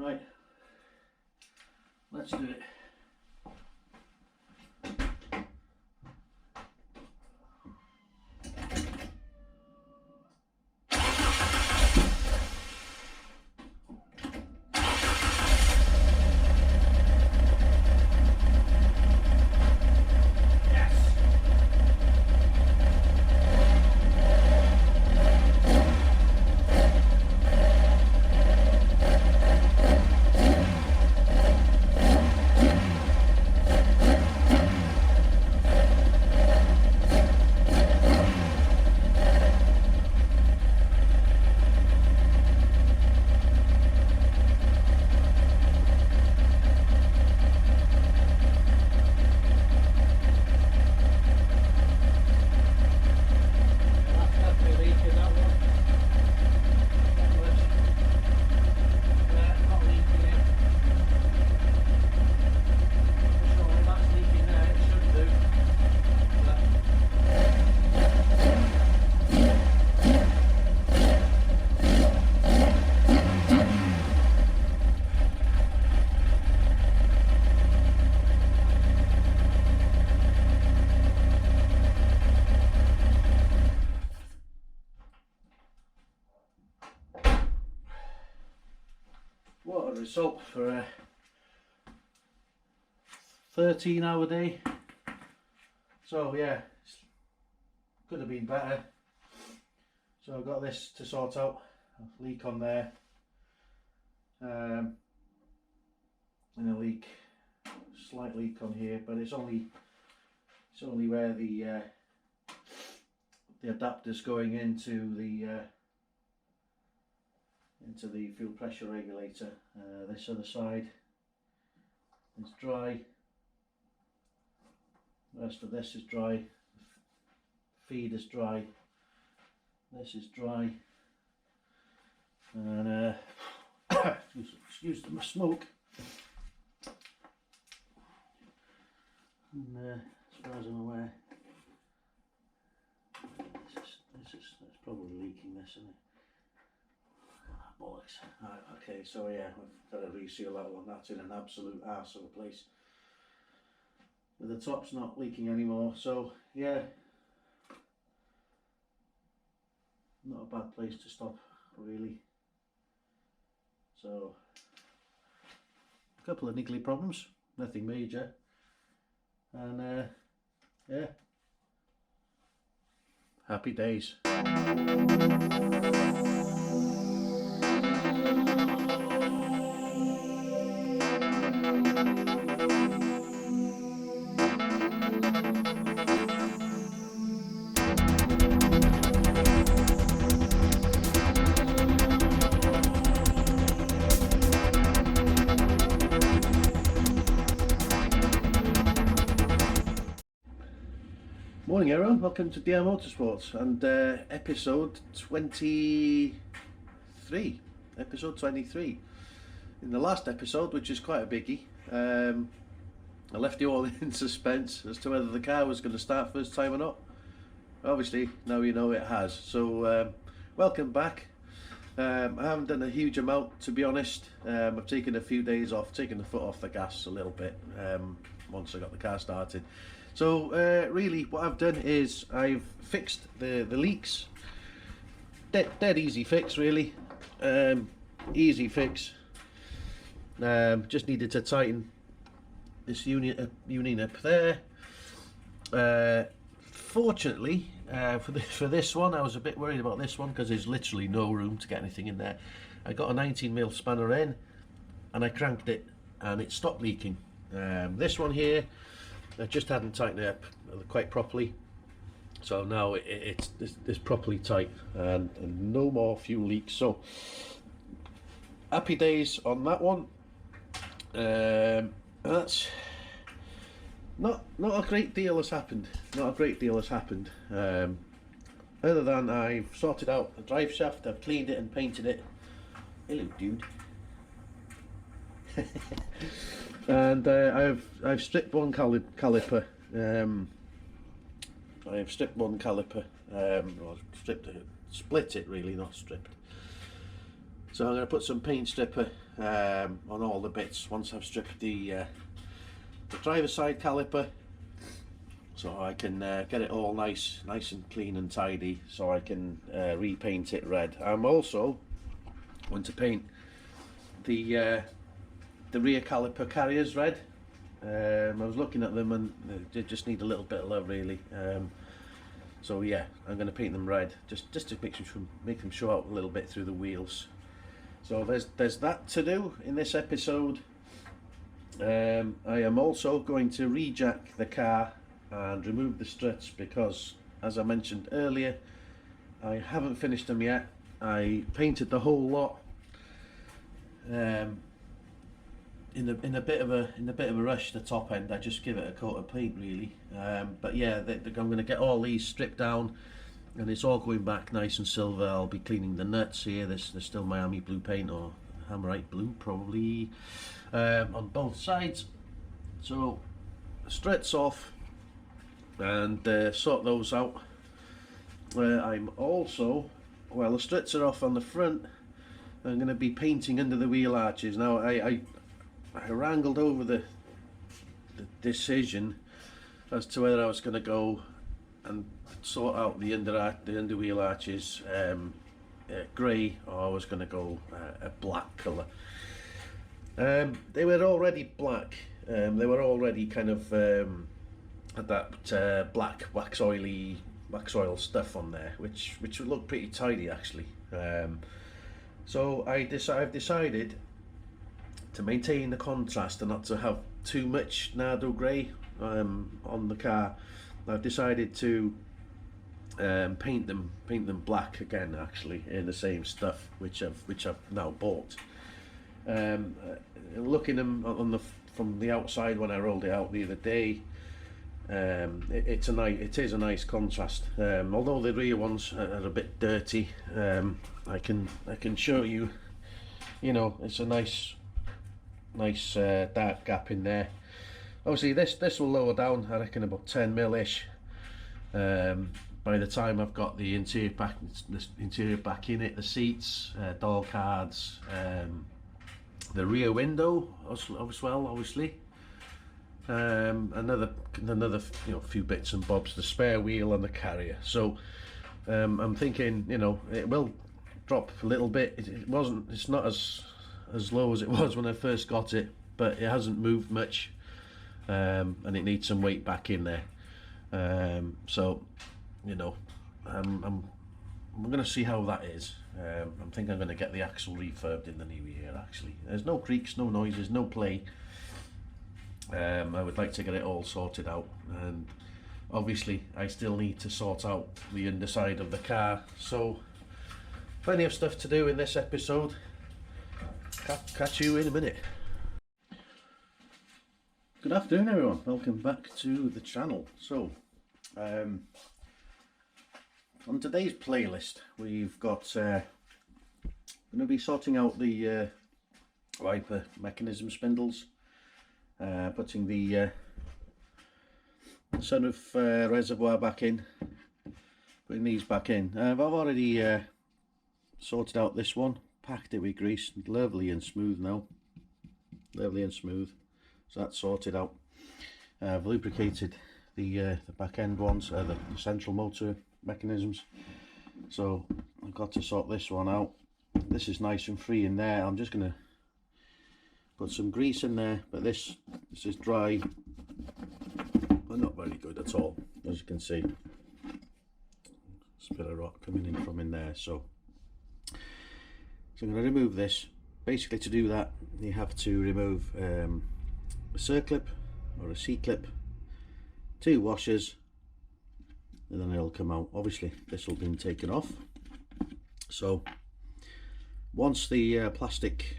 Right, let's do it. What a result for a 13-hour day. So yeah, could have been better. So I've got this to sort out, a leak on there, and a leak, slight leak on here, but it's only where the adapter's going into the fuel pressure regulator. This other side is dry. The rest of this is dry. Feed is dry. This is dry. And excuse the smoke. And as far as I'm aware, that's probably leaking this, isn't it? Bollocks. Right, okay, so yeah, we've got to reseal that one. That's in an absolute arse of a place. But the top's not leaking anymore, so yeah, not a bad place to stop, really. So, a couple of niggly problems, nothing major, and yeah, happy days. Morning everyone, welcome to DR Motorsports and episode 23. In the last episode, which is quite a biggie, I left you all in suspense as to whether the car was going to start first time or not. Obviously now you know it has, so welcome back. I haven't done a huge amount, to be honest. I've taken a few days off, taken the foot off the gas a little bit once I got the car started. So really what I've done is I've fixed the leaks. Dead easy fix really. Easy fix. Just needed to tighten this unit up there. Fortunately for this one, I was a bit worried about this one because there's literally no room to get anything in there. I got a 19mm spanner in and I cranked it and it stopped leaking. This one here, I just hadn't tightened it up quite properly, so now it's properly tight and no more fuel leaks. So happy days on that one. That's not a great deal has happened. Other than I've sorted out the drive shaft, I've cleaned it and painted it. Hello, dude. And I've stripped one caliper. I've stripped one caliper. Or split it really, not stripped. So I'm going to put some paint stripper on all the bits once I've stripped the driver's side caliper, so I can get it all nice and clean and tidy, so I can repaint it red. I'm also going to paint the rear caliper carriers red. I was looking at them and they just need a little bit of love, really. So yeah, I'm going to paint them red just to make them show out a little bit through the wheels. So there's that to do in this episode. I am also going to rejack the car and remove the struts because, as I mentioned earlier, I haven't finished them yet. I painted the whole lot in a bit of a rush. The top end, I just give it a coat of paint, really. But yeah, I'm going to get all these stripped down, and it's all going back nice and silver. I'll be cleaning the nuts here. There's still Miami blue paint, or Hammerite blue probably, on both sides. So struts off and sort those out. I'm also, well, the struts are off on the front. I'm going to be painting under the wheel arches. Now I wrangled over the decision as to whether I was going to go and sort out the under wheel arches grey, or I was going to go a black colour. They were already black. They were already kind of had that black wax oil stuff on there, which would look pretty tidy, actually. So I've decided to maintain the contrast and not to have too much Nardo grey on the car. I've decided to paint them black again, actually, in the same stuff which I've now bought. Looking them from the outside when I rolled it out the other day, it is a nice contrast. Although the rear ones are a bit dirty, I can show you. You know, it's a nice dark gap in there. Obviously this will lower down, I reckon, about 10mm ish by the time I've got the interior back in it, the seats, door cards, the rear window as well, obviously. Another few bits and bobs, the spare wheel and the carrier. So I'm thinking, it will drop a little bit. It's not as low as it was when I first got it, but it hasn't moved much, and it needs some weight back in there. So I'm going to see how that is. I'm thinking I'm going to get the axle refurbed in the new year, actually. There's no creaks, no noises, no play. I would like to get it all sorted out, and obviously I still need to sort out the underside of the car, so plenty of stuff to do in this episode. Catch you in a minute. Good afternoon, everyone. Welcome back to the channel. So on today's playlist, we've got going to be sorting out the wiper mechanism spindles, putting the sunroof reservoir back in, putting these back in. I've already sorted out this one, packed it with grease, lovely and smooth now, lovely and smooth. So that's sorted out. I've lubricated the back end ones, the central motor mechanisms. So I've got to sort this one out. This is nice and free in there. I'm just going to put some grease in there, but this is dry, but not very good at all, as you can see. There's a bit of rock coming in from in there. So I'm going to remove this. Basically, to do that, you have to remove a circlip or a C-clip, 2 washers, and then it'll come out. Obviously this will be taken off. So once the plastic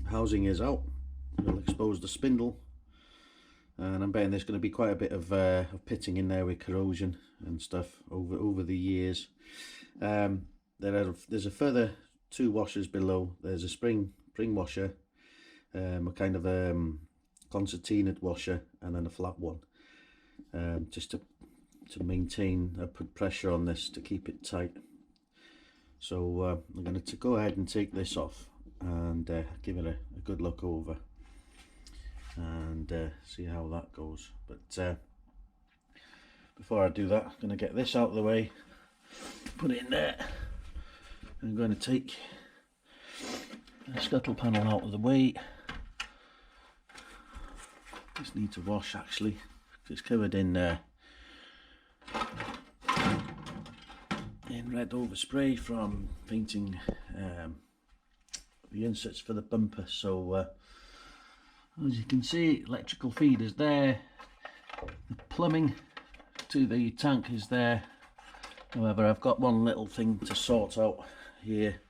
housing is out, we'll expose the spindle, and I'm betting there's going to be quite a bit of pitting in there with corrosion and stuff over the years. There's a further 2 washers below. There's a spring washer, a kind of concertinaed washer, and then a flat one, just to maintain upward pressure on this to keep it tight. So I'm going to go ahead and take this off and give it a good look over and see how that goes. But before I do that, I'm going to get this out of the way, put it in there. I'm going to take the scuttle panel out of the way. Just need to wash actually, it's covered in red overspray from painting the inserts for the bumper. So as you can see, electrical feed is there, the plumbing to the tank is there. However, I've got one little thing to sort out here.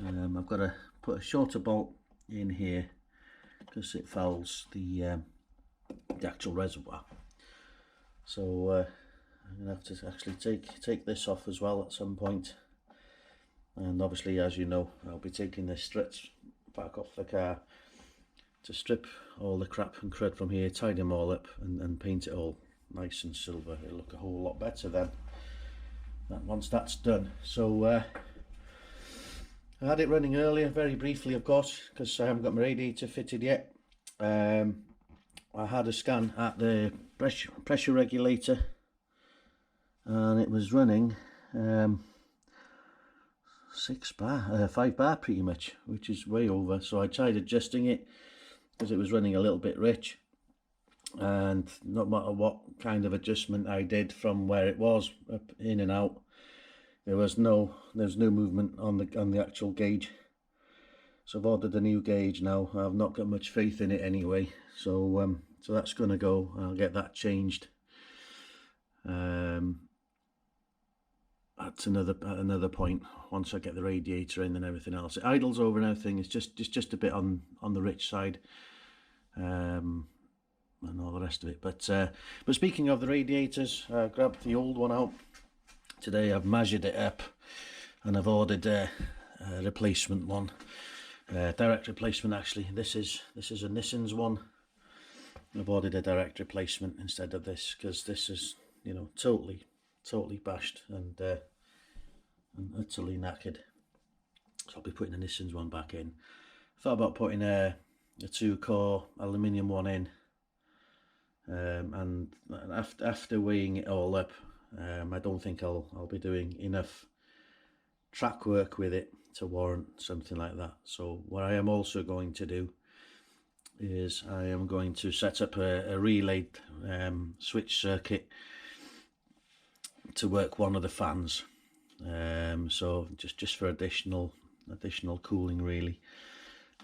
I've got to put a shorter bolt in here because it fouls the actual reservoir. So I'm gonna have to actually take this off as well at some point. And obviously, as you know, I'll be taking the struts back off the car to strip all the crap and crud from here, tidy them all up and paint it all nice and silver. It'll look a whole lot better then once that's done. So I had it running earlier, very briefly of course, because I haven't got my radiator fitted yet. I had a scan at the pressure regulator and it was running 5 bar pretty much, which is way over. So I tried adjusting it because it was running a little bit rich, and no matter what kind of adjustment I did from where it was up in and out, there's no movement on the actual gauge. So I've ordered a new gauge now. I've not got much faith in it anyway, so so that's going to go. I'll get that changed at another point once I get the radiator in and everything else. It idles over and everything. It's just a bit on the rich side, and all the rest of it. But speaking of the radiators, I grabbed the old one out today. I've measured it up and I've ordered a replacement one, direct replacement actually. This is a Nissan's one. I've ordered a direct replacement instead of this because this is, you know, totally bashed and utterly knackered. So I'll be putting a Nissan's one back in. Thought about putting a 2-core aluminium one in, and after weighing it all up, I don't think I'll be doing enough track work with it to warrant something like that. So what I am also going to do is I am going to set up a relay switch circuit to work one of the fans, so just for additional cooling really.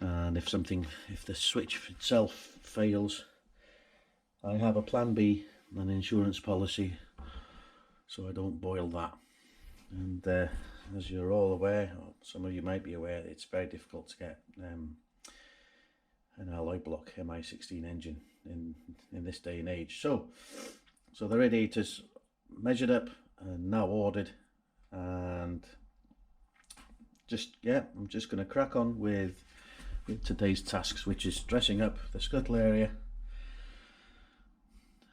And if the switch itself fails, I have a plan B, an insurance policy, so I don't boil that. And as you're all aware, or some of you might be aware, it's very difficult to get an alloy block Mi16 engine in this day and age. So the radiators measured up and now ordered, and I'm just going to crack on with today's tasks, which is dressing up the scuttle area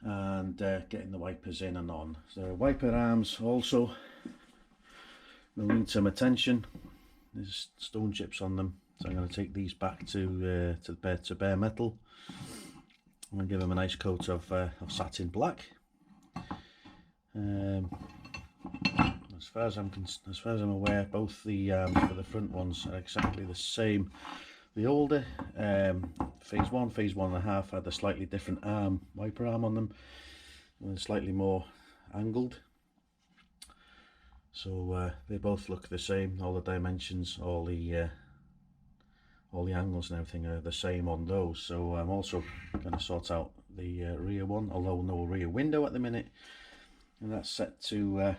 and getting the wipers in and on. So wiper arms also will need some attention. There's stone chips on them, so I'm going to take these back to bare metal and give them a nice coat of satin black. As far as I'm aware, both the arms for the front ones are exactly the same. The older phase 1.5 had a slightly different wiper arm on them, and slightly more angled. So they both look the same. All the dimensions, all the angles and everything are the same on those. So I'm also going to sort out the rear one, although no rear window at the minute, and that's set to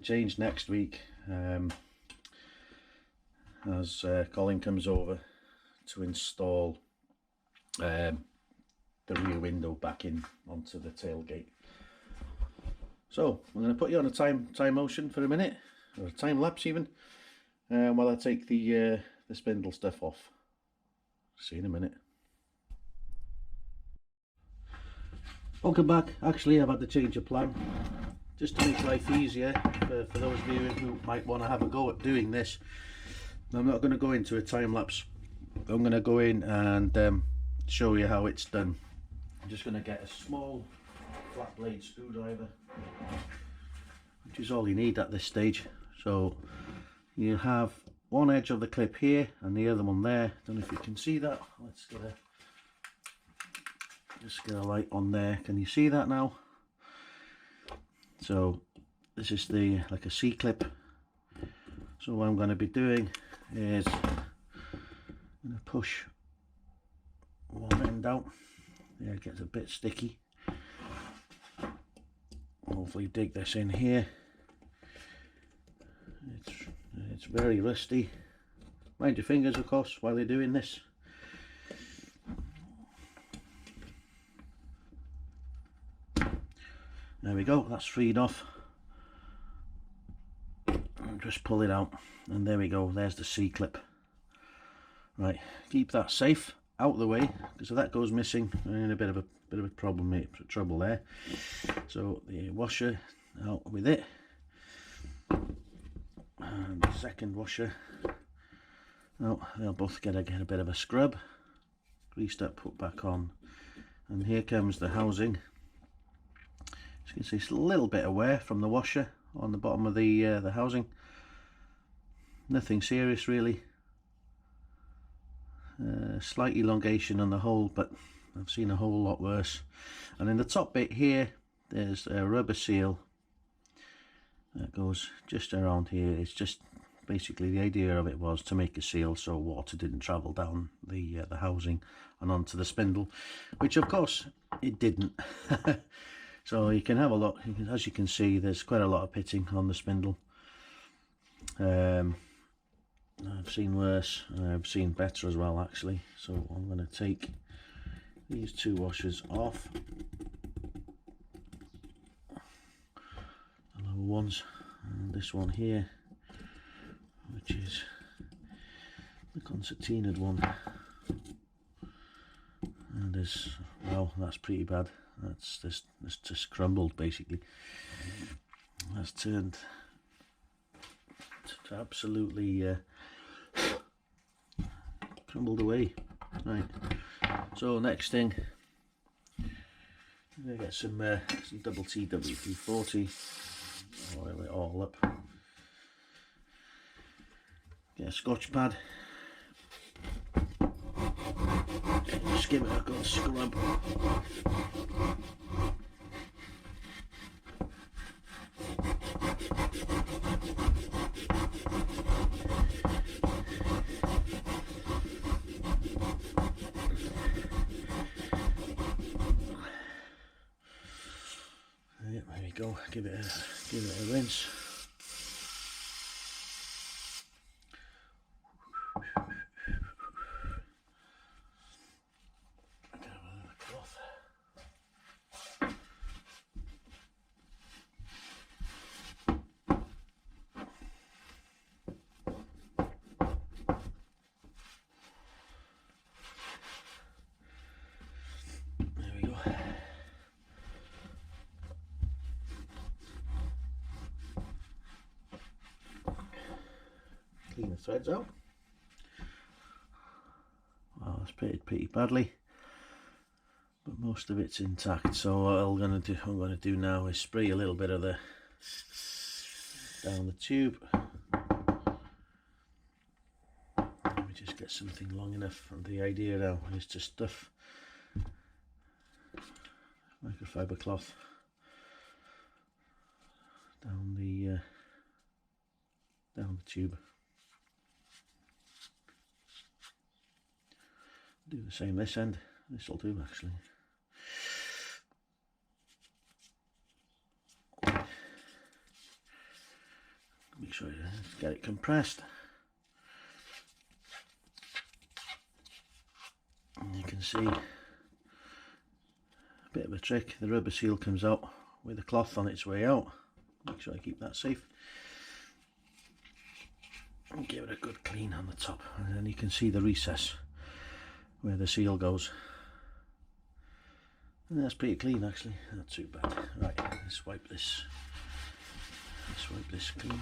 change next week, as Colin comes over to install the rear window back in onto the tailgate. So I'm going to put you on a time motion for a minute, or a time lapse even, while I take the spindle stuff off. See you in a minute. Welcome back. Actually, I've had to change of plan. just to make life easier for those of you who might want to have a go at doing this, I'm not going to go into a time lapse. I'm going to go in and show you how it's done. I'm just going to get a small flat blade screwdriver, which is all you need at this stage. So you have one edge of the clip here and the other one there. Don't know if you can see that. Let's just get a light on there. Can you see that now? So this is the like a C clip. So what I'm going to be doing is I'm going to push one end out. Yeah, it gets a bit sticky. Hopefully dig this in here. It's very rusty. Mind your fingers, of course, while you're doing this. There we go, that's freed off. And just pull it out, and there we go, there's the C clip. Right, keep that safe out of the way, because if that goes missing, we're in a bit of a trouble there. So the washer out with it, and the second washer out. They'll both get a bit of a scrub, greased up, put back on, and here comes the housing. As you can see, it's a little bit of wear from the washer on the bottom of the housing. Nothing serious really. Slight elongation on the hole, but I've seen a whole lot worse. And in the top bit here, there's a rubber seal that goes just around here. It's just basically the idea of it was to make a seal so water didn't travel down the housing and onto the spindle, which of course it didn't. So you can have a look. As you can see, there's quite a lot of pitting on the spindle. I've seen worse, I've seen better as well actually. So I'm going to take these two washers off, the lower ones, and this one here, which is the concertinaed one, and this, well, that's pretty bad. That's just crumbled basically. That's turned to absolutely crumbled away. Right, so next thing, I'm going to get some double TW340, oil it all up, get a scotch pad, just give it a good scrub. There we go. Give it a rinse. Clean the threads out. Well, it's pitted pretty badly, but most of it's intact. So what I'm going to do now is spray a little bit of the down the tube. Let me just get something long enough. And the idea now is to stuff microfiber cloth down the tube. Do the same this end. This will do actually. Make sure you get it compressed. And you can see a bit of a trick. The rubber seal comes out with the cloth on its way out. Make sure I keep that safe. And give it a good clean on the top, and then you can see the recess where the seal goes. And that's pretty clean actually, not too bad. Right, let's wipe this Let's wipe this clean.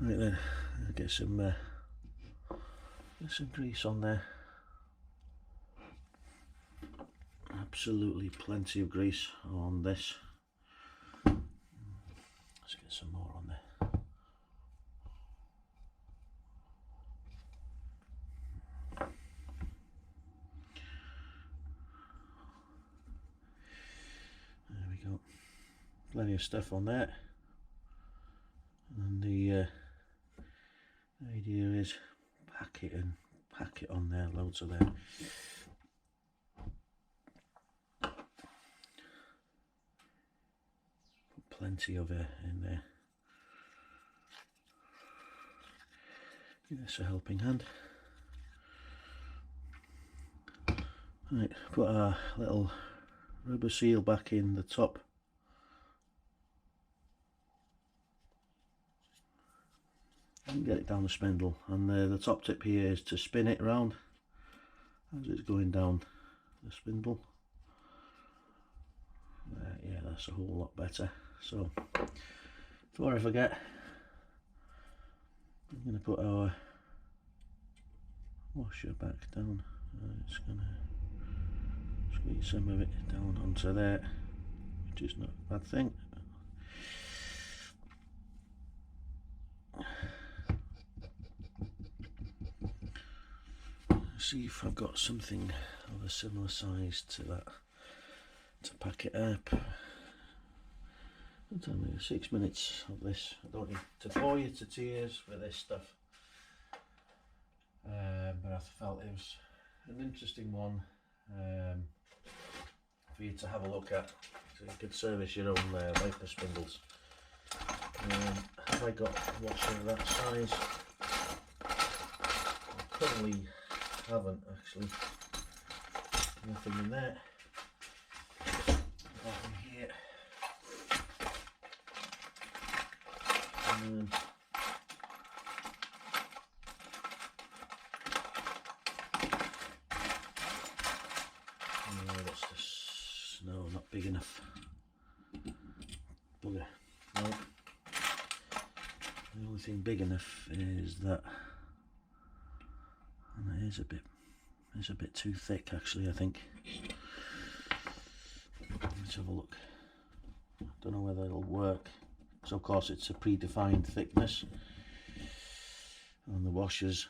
Right then, I'll get some grease on there. Absolutely plenty of grease on this. Let's get some more on there. There we go. Plenty of stuff on there. And the idea is pack it on there, loads of there. Put plenty of it in there. Give us a helping hand. Right, put our little rubber seal back in the top. And get it down the spindle, and the top tip here is to spin it around as it's going down the spindle. Yeah, that's a whole lot better. So before I forget, I'm going to put our washer back down. It's going to squeeze some of it down onto there, which is not a bad thing. See if I've got something of a similar size to that to pack it up. It'll take me 6 minutes of this. I don't need to bore you to tears with this stuff, but I felt it was an interesting one for you to have a look at, so you could service your own wiper spindles. Have I got a washer of that size? I currently haven't actually. Nothing in there. Nothing here. What's this? No, not big enough. Bugger. No. The only thing big enough is that. And it is a bit too thick actually, I think. Let's have a look. Don't know whether it'll work. So of course it's a predefined thickness on the washers.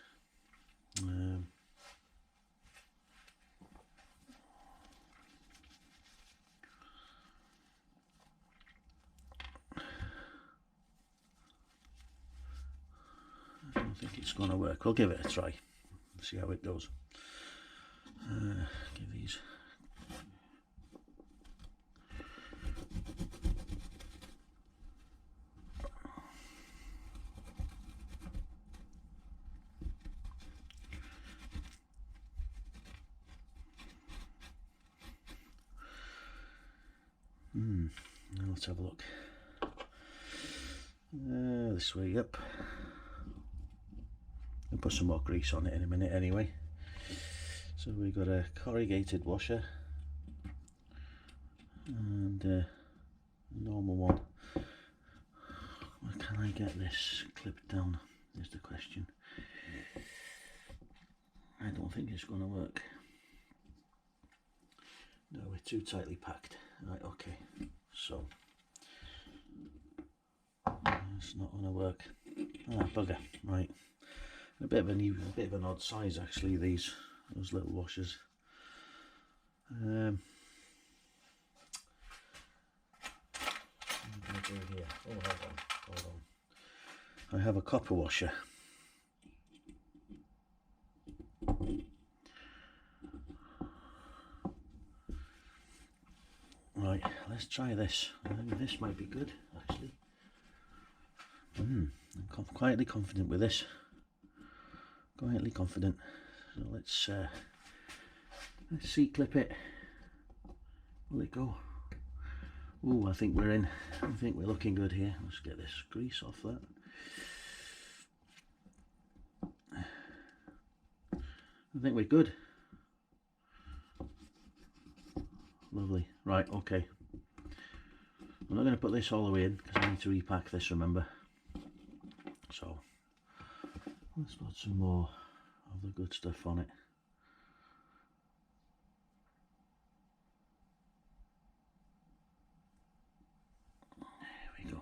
I don't think it's going to work. We'll give it a try. See how it goes. Give these. Now let's have a look. This way up. I'll put some more grease on it in a minute anyway. So we've got a corrugated washer and a normal one. Where can I get this clipped down is the question. I don't think it's going to work. No, we're too tightly packed. Right, okay. So it's not going to work. Ah, bugger. Right. A bit of an odd size actually. Those little washers. What am I going to do here? Oh, hold on. I have a copper washer. Right, let's try this. I think this might be good actually. I'm quietly confident with this. Quietly confident. So let's see, clip it. Will it go? Oh, I think we're in. I think we're looking good here. Let's get this grease off that. I think we're good. Lovely. Right, okay. I'm not going to put this all the way in because I need to repack this, remember. So let's put some more of the good stuff on it. There we go.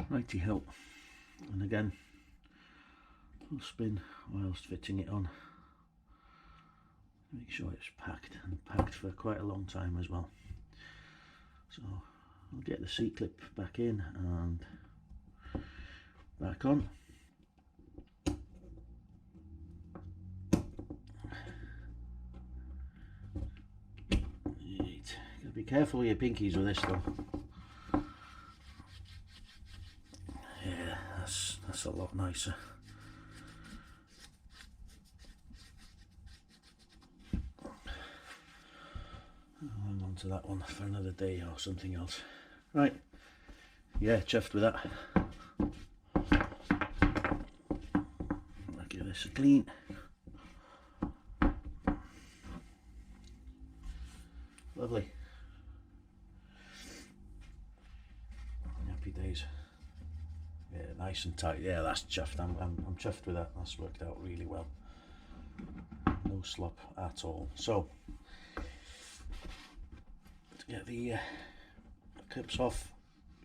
Righty ho. And again, I'll spin whilst fitting it on. Make sure it's packed, and packed for quite a long time as well. So I'll get the seat clip back in and back on. Right. Gotta be careful with your pinkies with this though. Yeah, that's a lot nicer. I'll hang on to that one for another day or something else. Right, yeah, chuffed with that. I'll give this a clean. Lovely. Happy days. Yeah, nice and tight. Yeah, that's chuffed. I'm chuffed with that. That's worked out really well. No slop at all. So to get the clips off,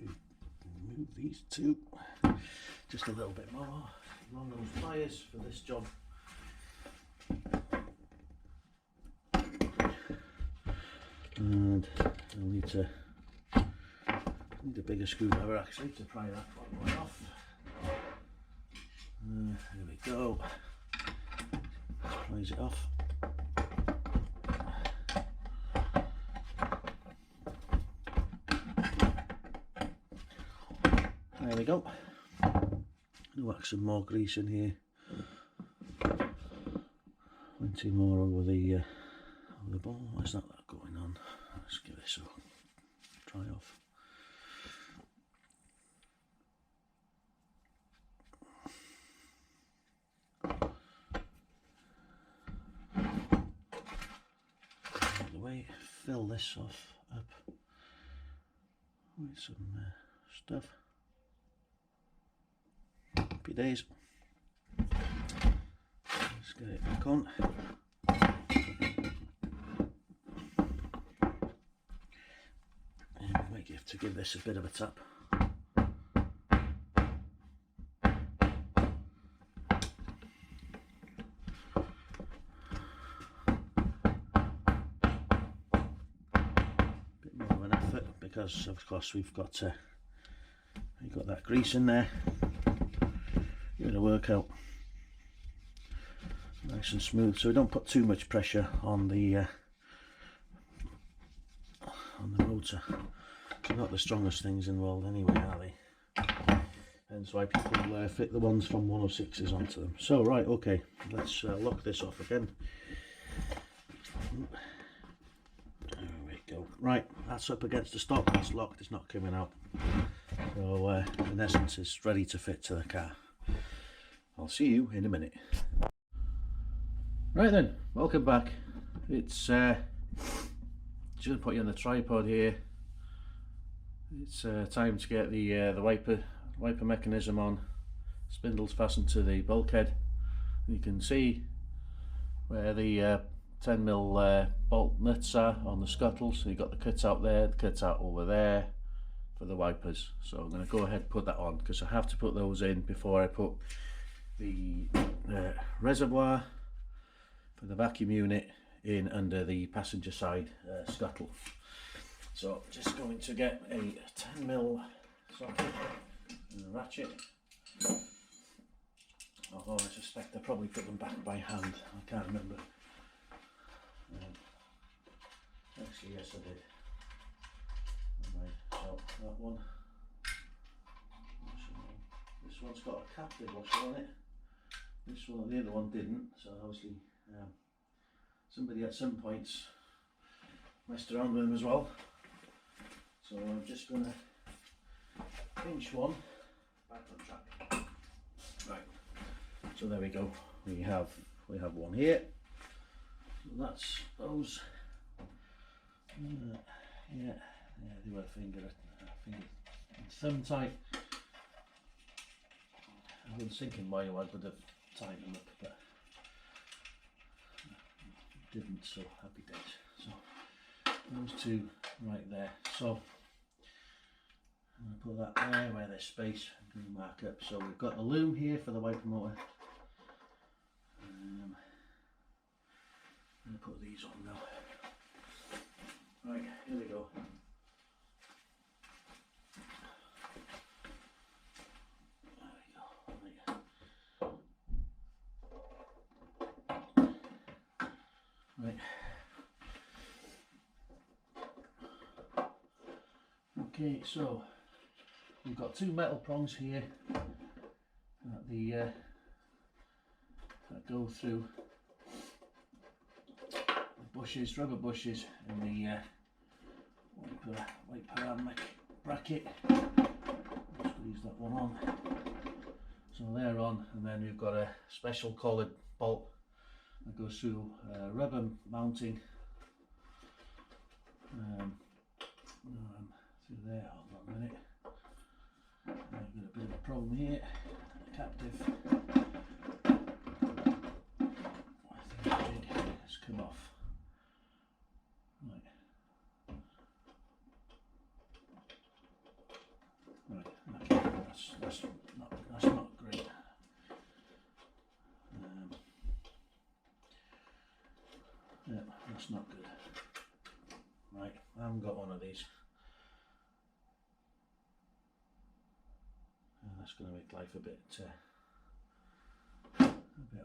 move these two just a little bit more along those pliers for this job. And I'll need a bigger screwdriver actually to pry that one off. There we go. Prise it off. There we go. Whack some more grease in here. Plenty more over the ball. Why's that going on? Let's give this a try off. Out of the way, fill this off up with some stuff. Happy days. Let's get it back on. And we might have to give this a bit of a tap. Bit more of an effort because of course we've got that grease in there. Give it a work out nice and smooth, so we don't put too much pressure on the motor. They're not the strongest things in the world anyway, are they? Hence why people fit the ones from 106s onto them. So right, okay, let's lock this off again. There we go. Right, that's up against the stop. That's locked. It's not coming out. So in essence, it's ready to fit to the car. I'll see you in a minute. Right then, welcome back. It's just gonna put you on the tripod here. It's time to get the wiper mechanism on. Spindles fastened to the bulkhead. You can see where the 10mm bolt nuts are on the scuttles. So you've got the cut out there, the cut out over there for the wipers. So I'm going to go ahead and put that on because I have to put those in before I put the reservoir for the vacuum unit in under the passenger side scuttle. So just going to get a 10mm socket and a ratchet, although I suspect I probably put them back by hand, I can't remember. Actually yes I did. Alright, so that one, this one's got a captive washer on it, this one, the other one didn't, so obviously somebody at some points messed around with them as well. So I'm just going to pinch one back on track. Right, so there we go. We have one here. So that's those. Yeah, do a finger thumb tight. I was thinking why I would have tightened them up, but didn't, so happy days. So those two right there. So I'm going to put that there where there's space and mark up. So we've got the loom here for the wiper motor. I'm going to put these on now. Right, here we go. Right. Okay, so we've got two metal prongs here that go through the bushes, rubber bushes, in the white ceramic bracket. Squeeze that one on. So they're on, and then we've got a special collared bolt that goes through rubber mounting through there. Hold on a minute. I've got a bit of a problem here. Captive. I think the jig has come off. Right. Right. Okay. That's not great. Yeah, that's not good. Right, I haven't got one of these. That's going to make life a bit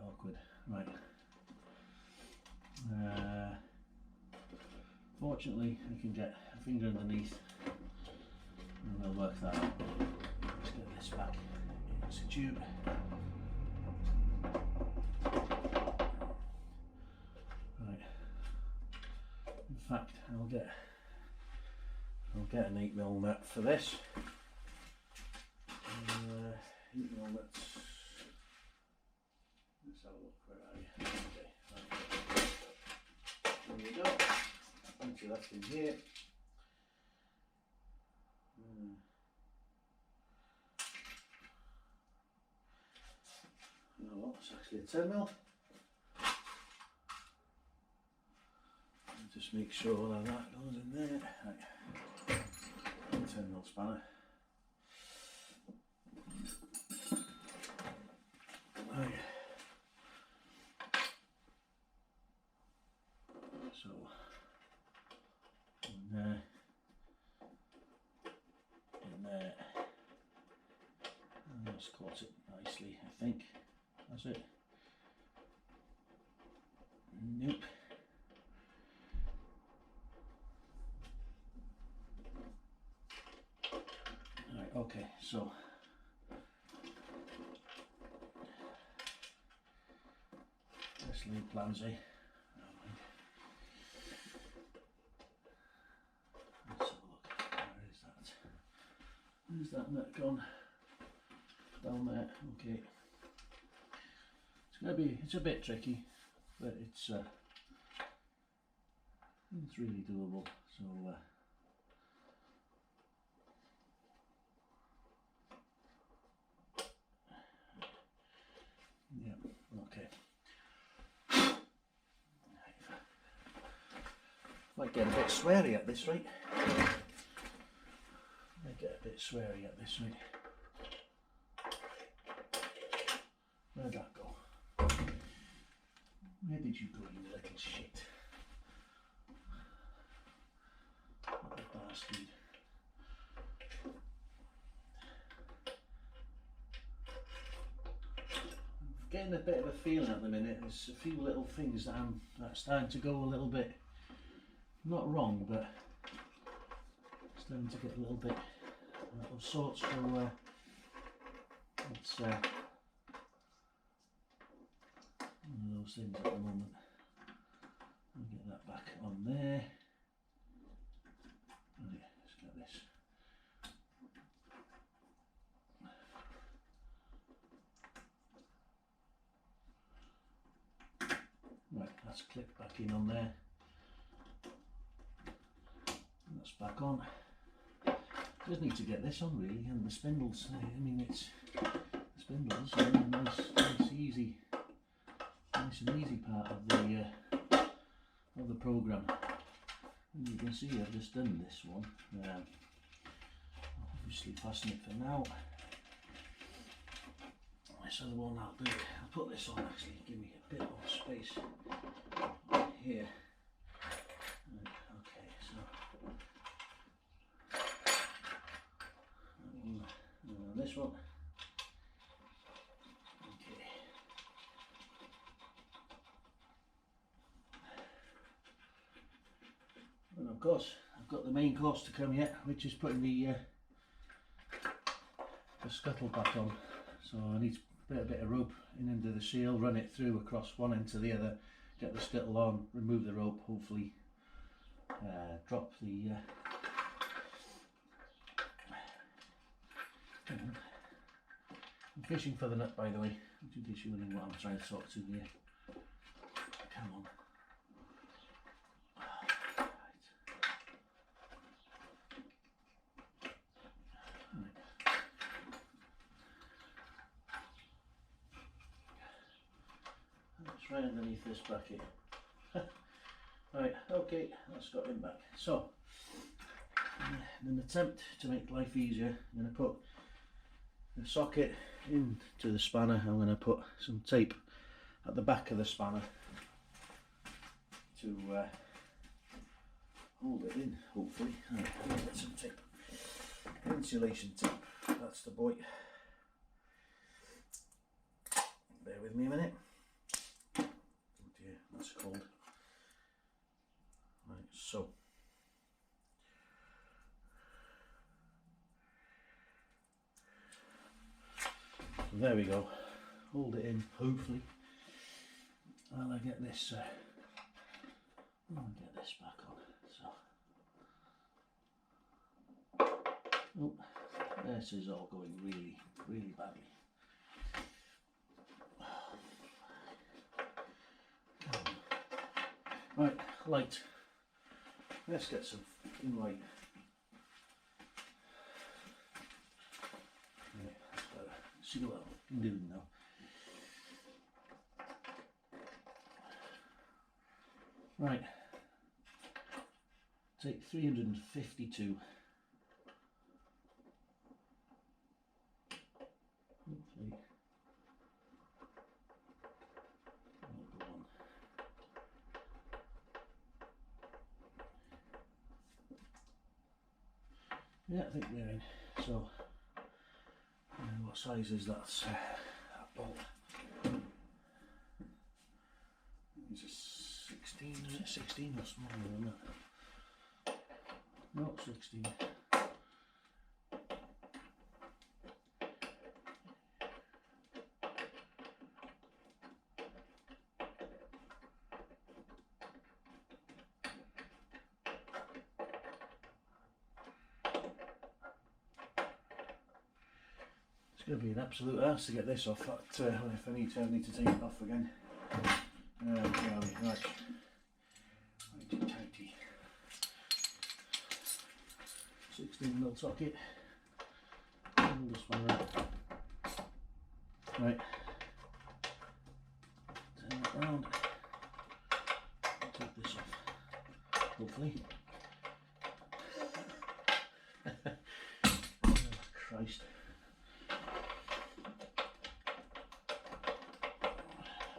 awkward. Right. Fortunately, I can get a finger underneath, and we'll work that out. Let's get this back. It's a tube. Right. In fact, I'll get an 8mm nut for this. 8mm nuts. Let's have a look. Where are you? Okay. Right. There we go. Plenty left in here. You know what? It's actually a 10mm. Just make sure that goes in there. Right. 10mm spanner. Right. So in there, and let's caught it nicely. I think that's it. Nope. Right. Okay. So. Let's leave Plansy. Let's have a look. Where is that? Where's that nut gone? Down there. Okay. It's a bit tricky, but it's really doable. So yeah. Okay. Might get a bit sweary at this rate. Where'd that go? Where did you go, you little shit? What a bastard. I'm getting a bit of a feeling at the minute. There's a few little things that are starting to go a little bit, not wrong, but starting to get a little bit of sorts. So it's one of those things at the moment. I'll get that back on there. Right, let's get this. Right, that's clipped back in on there. That's back on. Just need to get this on really, and the spindles. I mean, it's the spindles are a nice and easy part of the program. And you can see I've just done this one. I'll obviously fasten it for now. This other one I'll do. I'll put this on actually. Give me a bit more space here. Right, okay, so this one. Okay. And of course, I've got the main course to come yet, which is putting the scuttle back on. So I need to put a bit of rope in under the seal, run it through across one end to the other, get the scuttle on, remove the rope, hopefully drop the I'm fishing for the nut, by the way, in case you're wondering what I'm trying to talk to here. Come on. It's right underneath this bracket. Right, okay, that's got him back. So, in an attempt to make life easier, I'm going to put the socket into the spanner. I'm going to put some tape at the back of the spanner to hold it in, hopefully. Right, I'll get some tape. Insulation tape, that's the boy. Bear with me a minute. Oh dear, that's cold. Right, so there we go. Hold it in, hopefully. And I get this. I'll get this back on. So, oh, this is all going really, really badly. Right, light. Let's get some fucking light. Right, that's better. See what I'm doing now. Right, take 352. Hopefully that'll go on. Yeah, I think we're in. So, what size is that? That bolt. It's a 16, is it 16 or smaller than that? Not 16. It's going to be an absolute ass to get this off. If I need to take it off again. Right. Righty tighty. 16mm socket. Hold this one right. Right. Turn it round. Take this off. Hopefully. Oh, Christ.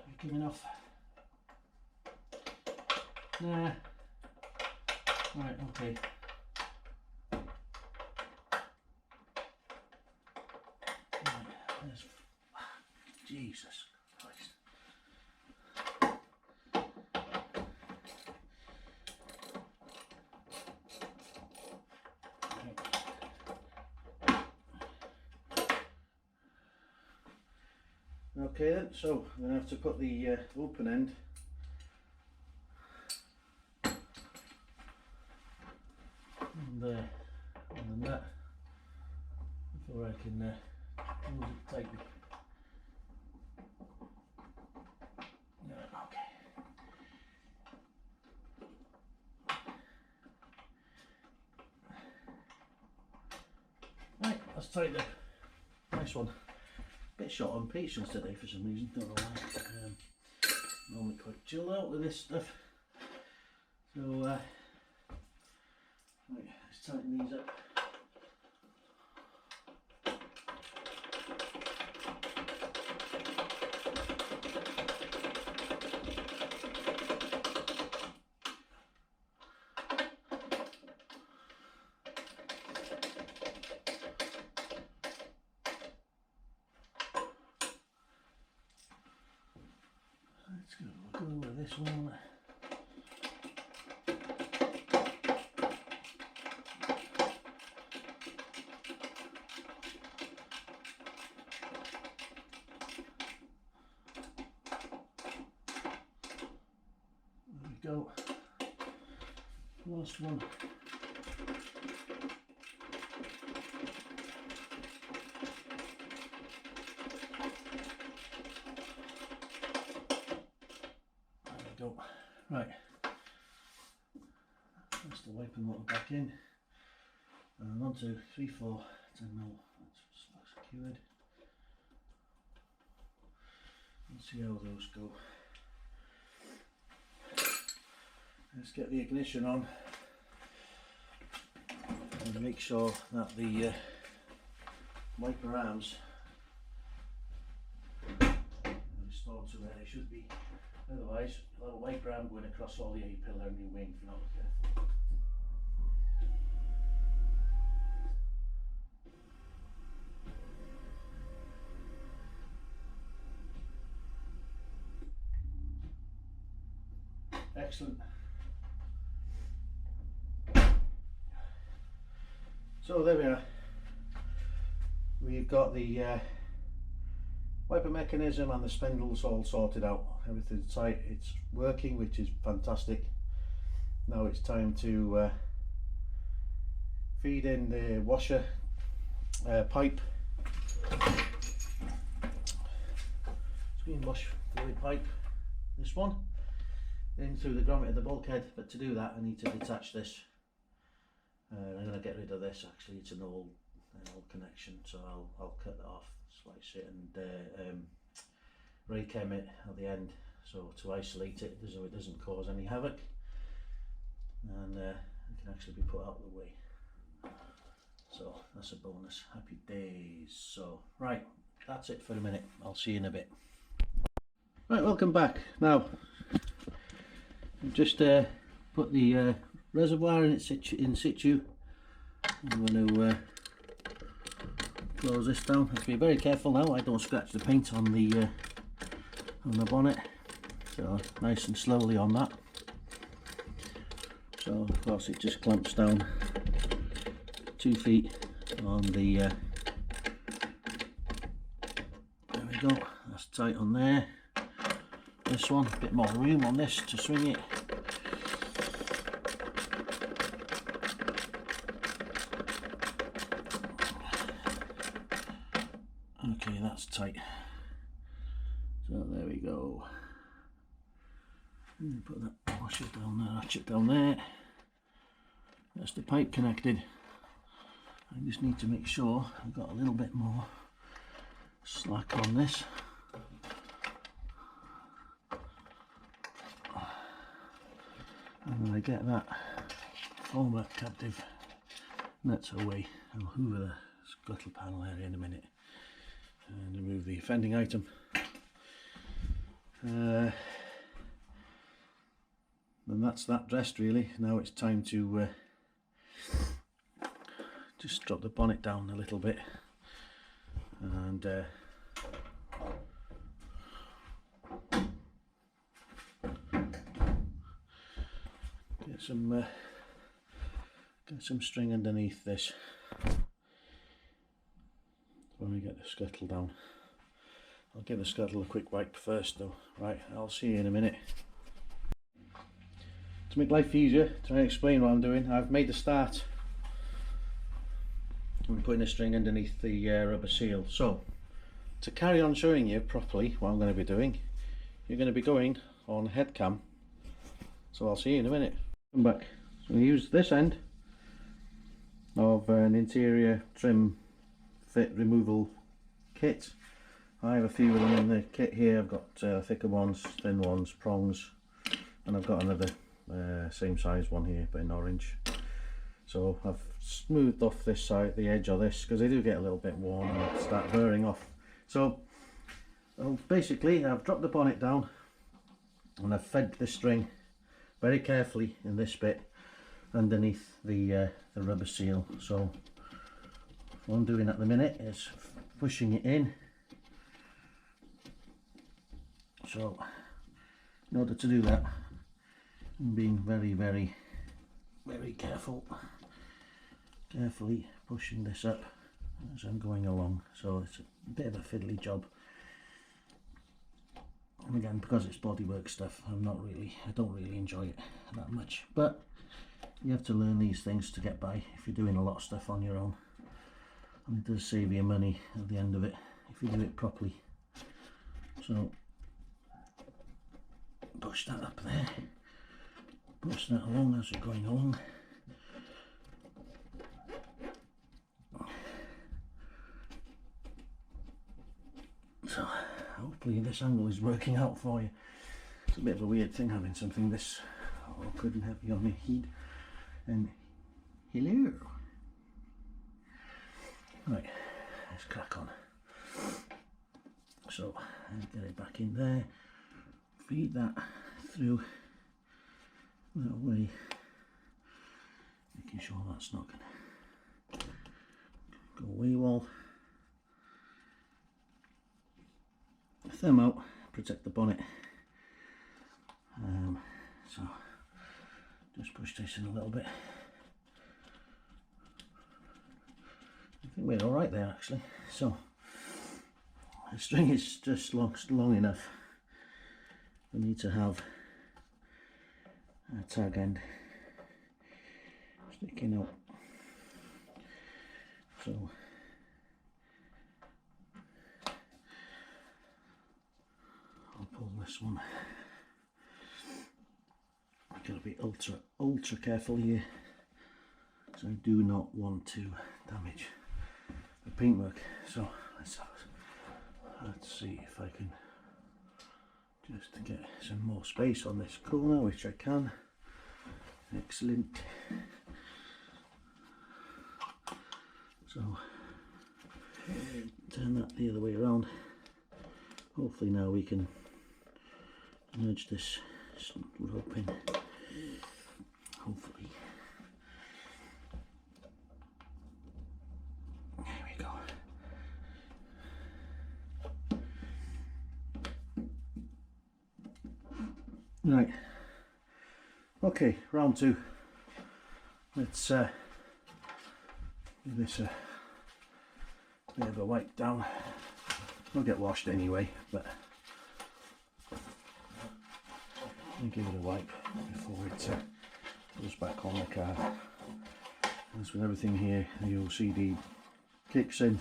Are you coming off? Nah. Right, okay. Right, there's... Jesus Christ. Right. Okay then, so I'm going to have to put the open end on the nut before I can hold it tightly. Okay. that's tightened up. Nice one. Bit short on patience today for some reason, don't know why. Normally quite chilled out with this stuff. So, right, let's tighten these up. We'll go with this one. There we go. Last one. Go. Right, that's the wiping water back in, and 1, 2, 3, 4, 10 mil, that's secured. Let's see how those go. Let's get the ignition on and make sure that the wiper arms are restored to where they should be. Otherwise, a little wiper arm going across all the A-pillar and your wing if you're not careful. Excellent. So there we are. We've got the wiper mechanism and the spindles all sorted out. Everything's tight, it's working, which is fantastic. Now it's time to feed in the washer pipe, screen wash fluid pipe, this one, in through the grommet of the bulkhead. But to do that I need to detach this. I'm going to get rid of this, actually it's an old connection, so I'll cut that off, slice it and rake it at the end, so to isolate it so it doesn't cause any havoc, and it can actually be put out of the way. So that's a bonus. Happy days. So right, that's it for a minute. I'll see you in a bit. Right, welcome back. Now I've just put the reservoir in situ. I'm going to close this down. I have to be very careful now I don't scratch the paint on the bonnet, so nice and slowly on that. So of course it just clamps down 2 feet on the there we go, that's tight on there. This one, a bit more room on this to swing it. Okay, that's tight. So there we go. Put that washer down there, ratchet down there. That's the pipe connected. I just need to make sure I've got a little bit more slack on this. And when I get that former captive nuts away, I'll hoover the scuttle panel area in a minute and remove the offending item. And that's that dressed really. Now it's time to just drop the bonnet down a little bit and get some string underneath this when we get the scuttle down. I'll give the scuttle a quick wipe first though. Right, I'll see you in a minute. To make life easier, try and explain what I'm doing. I've made the start. I'm putting a string underneath the rubber seal. So, to carry on showing you properly what I'm going to be doing, you're going to be going on head cam. So I'll see you in a minute. Come back. So we use this end of an interior trim fit removal kit. I have a few of them in the kit here. I've got thicker ones, thin ones, prongs, and I've got another same size one here but in orange. So I've smoothed off this side, the edge of this, because they do get a little bit worn and start burring off. So basically I've dropped the bonnet down and I've fed the string very carefully in this bit underneath the rubber seal. So what I'm doing at the minute is pushing it in. So in order to do that, I'm being very carefully pushing this up as I'm going along. So it's a bit of a fiddly job. And again, because it's bodywork stuff, I don't really enjoy it that much. But you have to learn these things to get by if you're doing a lot of stuff on your own. And it does save you money at the end of it if you do it properly. So push that up there, push that along as you're going along. So hopefully this angle is working out for you. It's a bit of a weird thing having something this awkward and heavy on your head. And hello. Right, let's crack on. So get it back in there, feed that through that way, making sure that's not going to go waywall. Thumb out, protect the bonnet. So just push this in a little bit. I think we're all right there actually. So the string is just long enough for me to have a tag end sticking out. So I'll pull this one. I've got to be ultra careful here, because I do not want to damage the paintwork. So let's see if I can just get some more space on this corner, which I can. Excellent. So turn that the other way around. Hopefully now we can nudge this rope in. Hopefully. There we go. Right. Okay, round two. Let's give this a bit of a wipe down. It'll get washed anyway, but I'll give it a wipe before it goes back on the car. As with everything here, the OCD kicks in,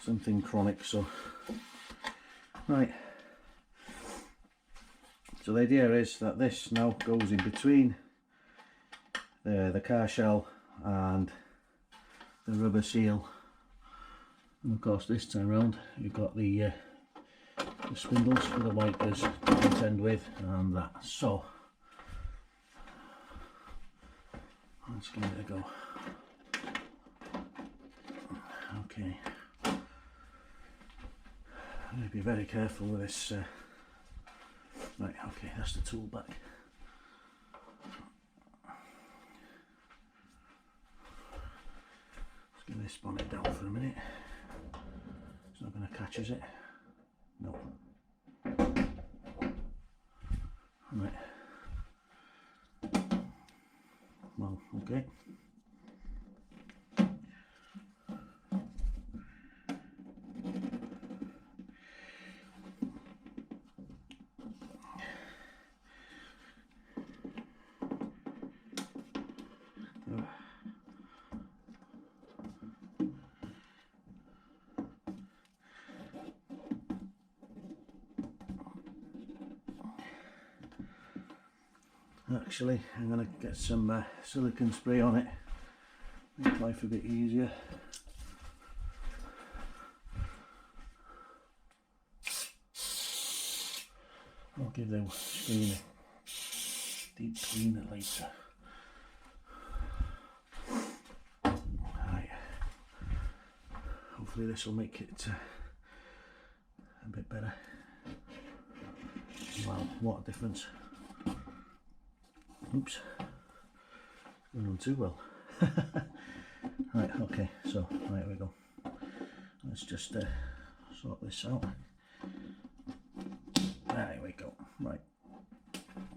something chronic. So right, so the idea is that this now goes in between the car shell and the rubber seal. And of course this time round you've got the spindles for the wipers to contend with, and that. So let's give it a go. Okay, I'm going to be very careful with this. Right, okay, that's the tool back. Let's get this bonnet down for a minute. It's not going to catch, is it? No. Right. Well, okay. Actually, I'm going to get some silicone spray on it, make life a bit easier. I'll give the screen a deep cleaner later. Right. Hopefully this will make it a bit better. Wow, what a difference. Oops. Going on too well. Right, okay, so right we go. Let's just sort this out. There we go. Right.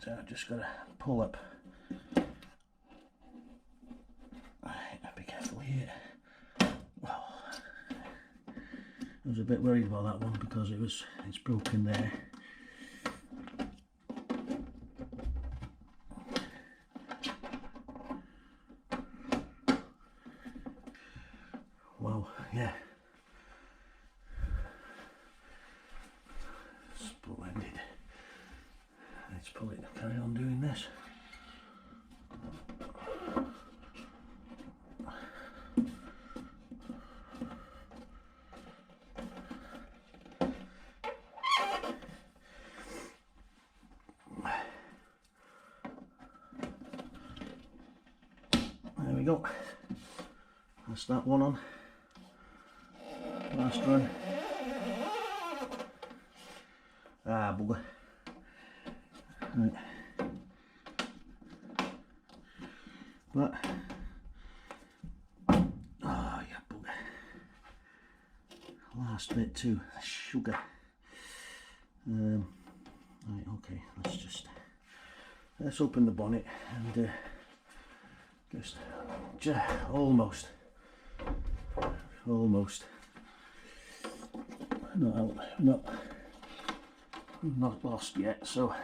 So I've just got to pull up. Right, be careful here. Well, I was a bit worried about that one because it's broken there. Wow, yeah. Splendid. Let's pull it, carry on doing this. There we go. That's that one on. Last run. Ah, bugger. Right. But, oh yeah, bugger. Last bit too, sugar. Right, okay, let's open the bonnet and just almost not lost yet, so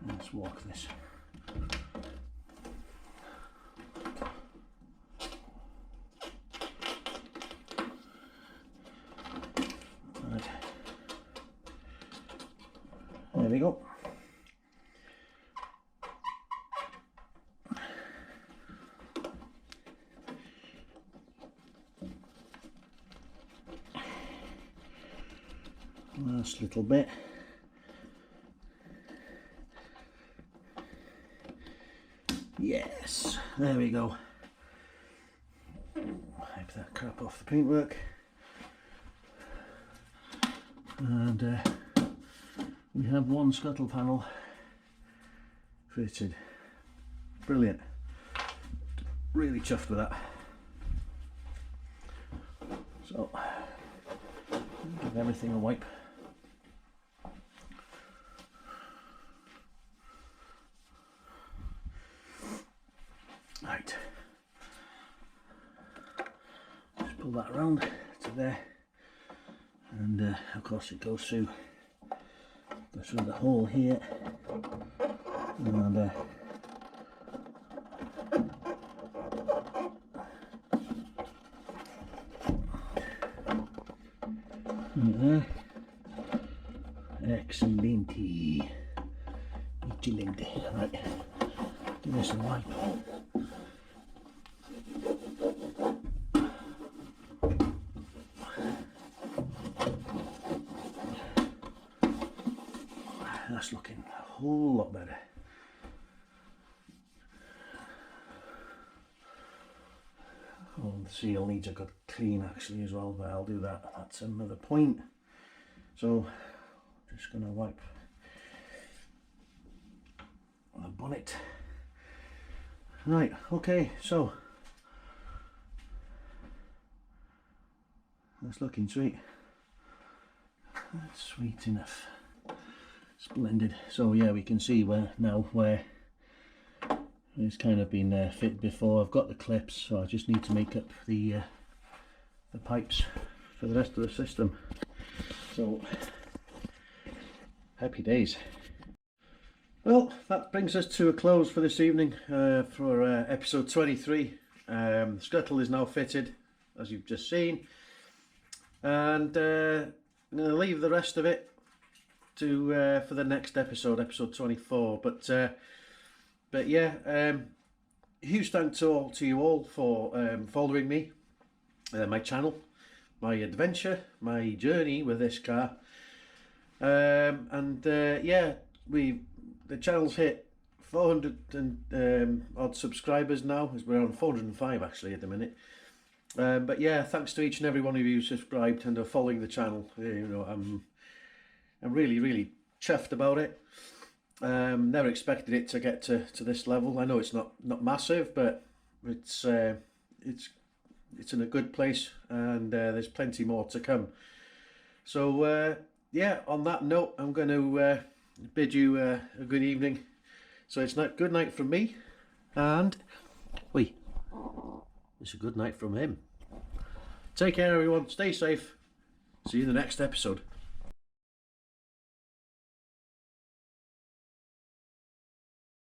let's walk this. Right. There we go. Last little bit. Yes, there we go. Wipe that crap off the paintwork. And we have one scuttle panel fitted. Brilliant. Really chuffed with that. So, give everything a wipe. Right, just pull that around to there, and of course it goes through the hole here, and there. Excellent. Right, give this a wipe. That's looking a whole lot better. Oh, the seal needs a good clean actually as well, but I'll do that. That's another point. So, just going to wipe the bonnet. Right, okay, so that's looking sweet. That's sweet enough. Splendid. So yeah, we can see where it's kind of been fitted before. I've got the clips, so I just need to make up the pipes for the rest of the system. So happy days. Well, that brings us to a close for this evening for episode 23. The scuttle is now fitted, as you've just seen, and I'm going to leave the rest of it to for the next episode, episode 24. But yeah, huge thanks to you all for following me, my channel, my adventure, my journey with this car. Yeah, the channel's hit 400 and odd subscribers now, as we're on 405 actually at the minute. But yeah, thanks to each and every one of you who subscribed and are following the channel. You know, I'm really chuffed about it. Never expected it to get to this level. I know it's not massive, but it's in a good place, and there's plenty more to come. So yeah, on that note, I'm going to bid you a good evening. So it's good night from me, and it's a good night from him. Take care, everyone. Stay safe. See you in the next episode.